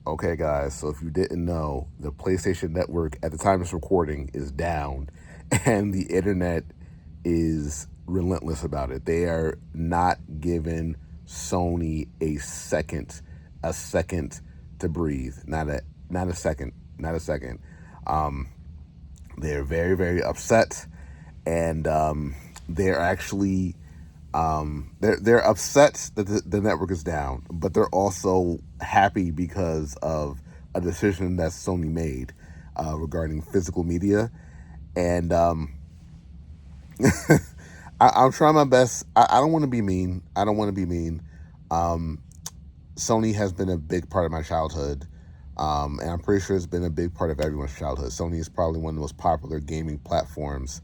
Okay, guys, so if you didn't know, the PlayStation Network at the time of this recording is down, and the internet is relentless about it. They are not giving Sony a second to breathe. Not a second, not a second. Um, they're very, very upset, and they're actually they're upset that the network is down, but they're also happy because of a decision that Sony made regarding physical media, and I'm trying my best. I don't want to be mean. I don't want to be mean. Um, Sony has been a big part of my childhood, and I'm pretty sure it's been a big part of everyone's childhood. Sony is probably one of the most popular gaming platforms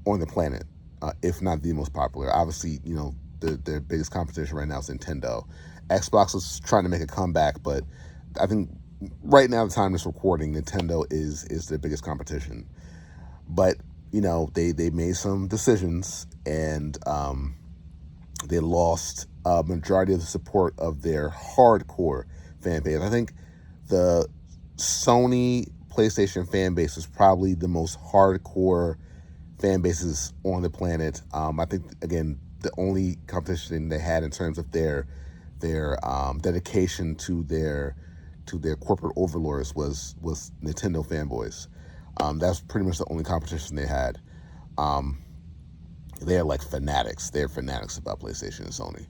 on the planet, if not the most popular. Obviously, their biggest competition right now is Nintendo. Xbox was trying to make a comeback, but I think right now, the time this recording, Nintendo is their biggest competition. But they made some decisions, and they lost a majority of the support of their hardcore fan base. I think the Sony PlayStation fan base is probably the most hardcore fan bases on the planet. I think again the only competition they had in terms of their dedication to their corporate overlords was Nintendo fanboys. That's pretty much the only competition they had. Um, they're like fanatics. They're fanatics about PlayStation and Sony.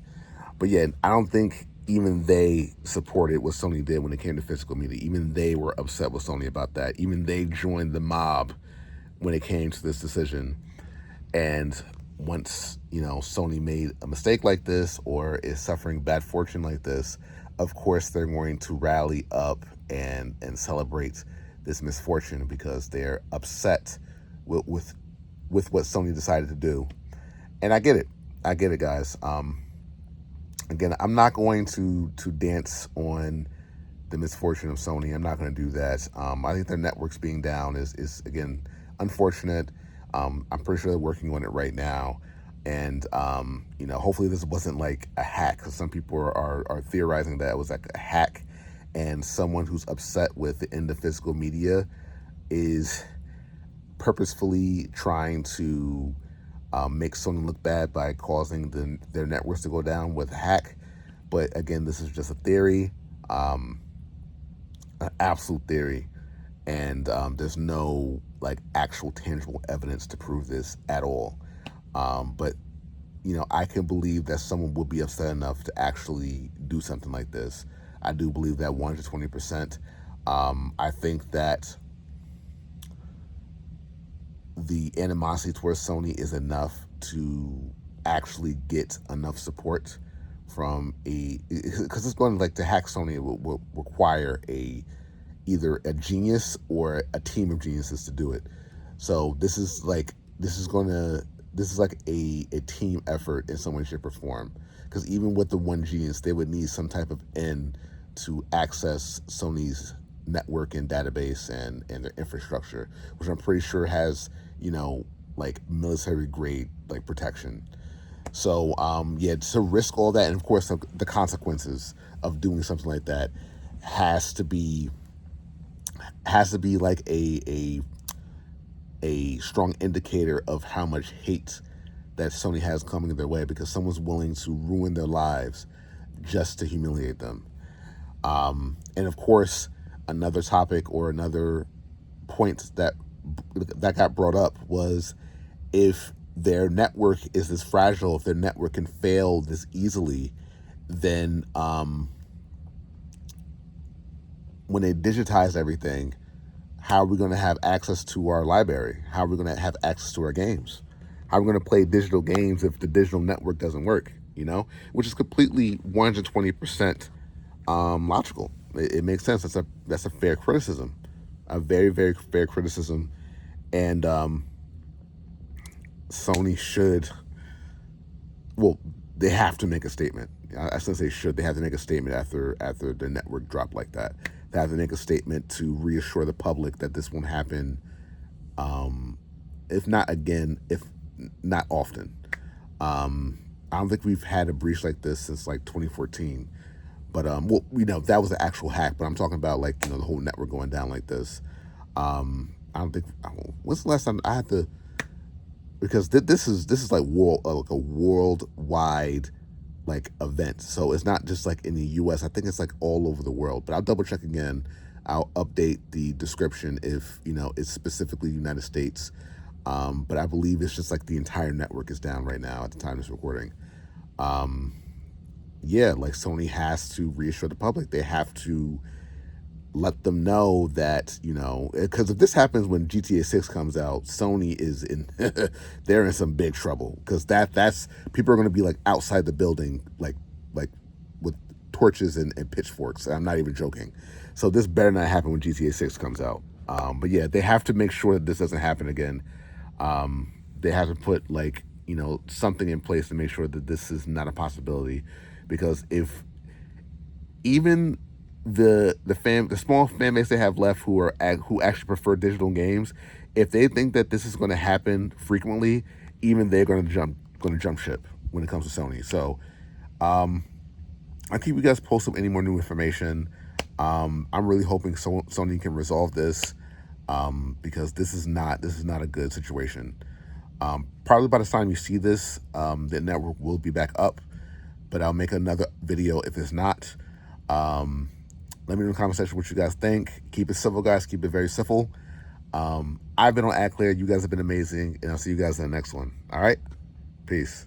But yeah, I don't think even they supported what Sony did when it came to physical media. Even they were upset with Sony about that. Even they joined the mob when it came to this decision. And once, Sony made a mistake like this or is suffering bad fortune like this, of course they're going to rally up and celebrate this misfortune because they're upset with what Sony decided to do. And I get it. I get it, guys. Again, I'm not going to dance on the misfortune of Sony. I'm not going to do that. I think their networks being down is again unfortunate. I'm pretty sure they're working on it right now, and hopefully this wasn't like a hack. Because some people are theorizing that it was like a hack, and someone who's upset with the end of physical media is purposefully trying to make Sony look bad by causing their networks to go down with a hack. But again, this is just a theory, an absolute theory, and there's no like actual tangible evidence to prove this at all. But I can believe that someone would be upset enough to actually do something like this. I do believe that 120%. I think that the animosity towards Sony is enough to actually get enough support from because it's going to hack Sony will require either a genius or a team of geniuses to do it. So this is like a team effort in some way, shape, or form. Because even with the one genius, they would need some type of end to access Sony's network and database and their infrastructure, which I'm pretty sure has like military grade like protection. So yeah, to risk all that, and of course the consequences of doing something like that has to be like a strong indicator of how much hate that Sony has coming their way, because someone's willing to ruin their lives just to humiliate them. And of course, another topic or another point that got brought up was if their network is this fragile, if their network can fail this easily, then when they digitize everything, how are we going to have access to our library? How are we going to have access to our games? How are we going to play digital games if the digital network doesn't work? Which is completely 120% logical. It makes sense. That's a fair criticism, a very, very fair criticism, and Sony should. Well, they have to make a statement. I shouldn't say should. They have to make a statement after the network dropped like that. They have to make a statement to reassure the public that this won't happen. If not again, if not often. I don't think we've had a breach like this since like 2014. But well, that was the actual hack. But I'm talking about like the whole network going down like this. I don't think. When's the last time I had to? Because this is like a worldwide like event. So it's not just like in the U.S. I think it's like all over the world. But I'll double check again. I'll update the description if it's specifically United States. But I believe it's just like the entire network is down right now at the time of this recording. Yeah, like Sony has to reassure the public. They have to let them know that because if this happens when GTA 6 comes out, Sony is in they're in some big trouble, because that's people are going to be like outside the building like with torches and pitchforks, and I'm not even joking. So this better not happen when GTA 6 comes out. But yeah, they have to make sure that this doesn't happen again. They have to put like something in place to make sure that this is not a possibility, because if even the small fan base they have left who actually prefer digital games, if they think that this is going to happen frequently, even they're going to jump ship when it comes to Sony. So I'll keep you guys posted with any more new information. I'm really hoping Sony can resolve this, because this is not a good situation. Probably by the time you see this, the network will be back up, but I'll make another video if it's not. Let me know in the comment section what you guys think. Keep it civil, guys. Keep it very civil. I've been on AdClear. You guys have been amazing, and I'll see you guys in the next one. All right? Peace.